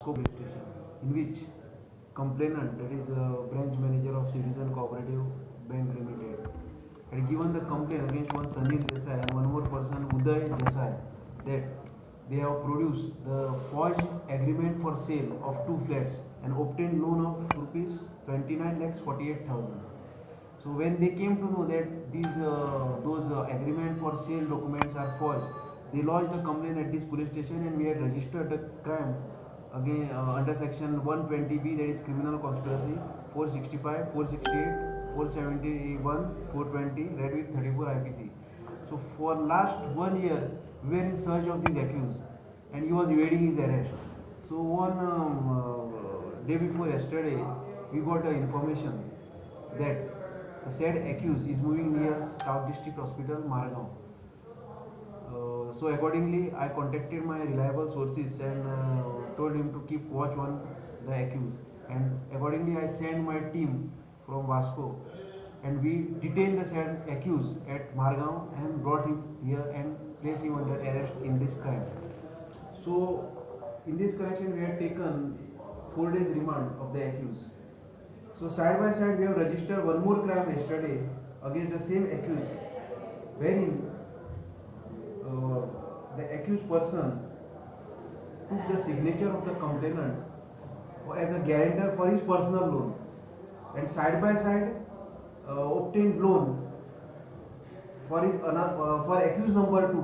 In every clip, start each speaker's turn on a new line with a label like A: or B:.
A: Police station, in which complainant, that is branch manager of Citizen Cooperative Bank Limited, had given the complaint against one Sanil Dessai and one more person, Uday Desai, that they have produced the forged agreement for sale of two flats and obtained loan of rupees 29,48,000. So when they came to know that those agreement for sale documents are forged, they lodged the complaint at this police station, and we had registered the crime again under section 120B, that is criminal conspiracy, 465, 468, 471, 420, read with 34 IPC. So for last 1 year we were in search of this accused, and he was evading his arrest. So one day before yesterday we got the information that the said accused is moving near South District Hospital, Margao. So accordingly, I contacted my reliable sources and told him to keep watch on the accused. And accordingly, I sent my team from Vasco, and we detained the said accused at Margao and brought him here and placed him under arrest in this crime. So in this connection, we had taken 4 days remand of the accused. So side by side we have registered one more crime yesterday against the same accused, wherein the accused person took the signature of the complainant as a guarantor for his personal loan, and side by side obtained loan for his for accused number 2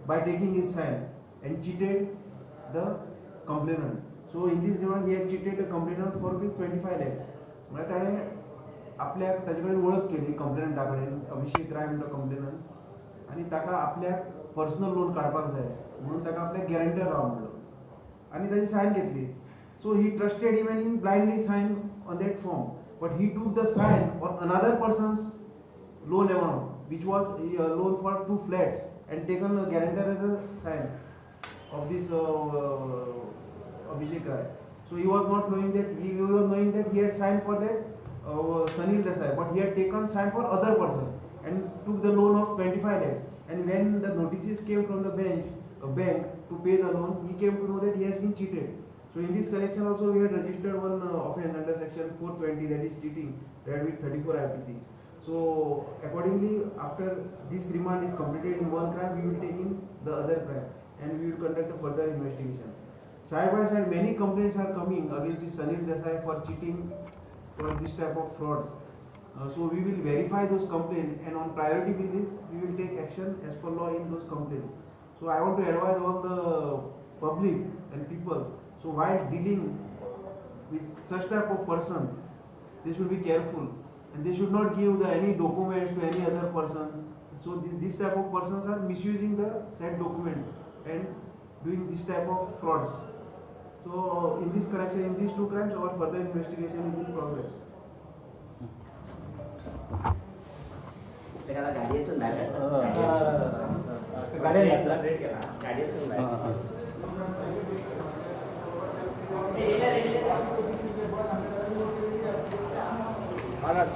A: by taking his sign and cheated the complainant. So in this demand he had cheated the complainant for rupees 25 lakhs. म्हणजे त्याने आपल्या त्याच्याकडे ओळख केली कंप्लेनंटाकडे, अभिषेक राय म्हणून complainant, आणि ताका आपल्याक पर्सनल लोन काढपाक जाय म्हणून ताका आपल्याक गॅरंटर राव म्हणलो आणि त्याची सायन घेतली. So he trusted him and he blindly sign on that form, but he took the sign on another person's loan amount which was a loan for 2 flats and taken a guarantor as a sign of this Abhishek Rai. So he was not knowing that he had signed for that Sanil Dessai, but he had taken sign for other person and took the loan of 25 lakhs. And when the notices came from the bank to pay the loan, he came to know that he has been cheated. So in this connection also we had registered one offence under section 420, that is cheating, read with 34 IPC. So accordingly, after this remand is completed in one crime, we will take in the other crime and we will conduct a further investigation. Side by side, many complaints are coming against this Sanil Dessai for cheating, for this type of frauds. So we will verify those complaints, and on priority basis we will take action as per law in those complaints. So I want to advise all the public and people, so while dealing with such type of person, they should be careful and they should not give any documents to any other person. So this type of persons are misusing the said documents and doing this type of frauds. So in this connection, in these 2 crimes, our further investigation is in progress.
B: Pura.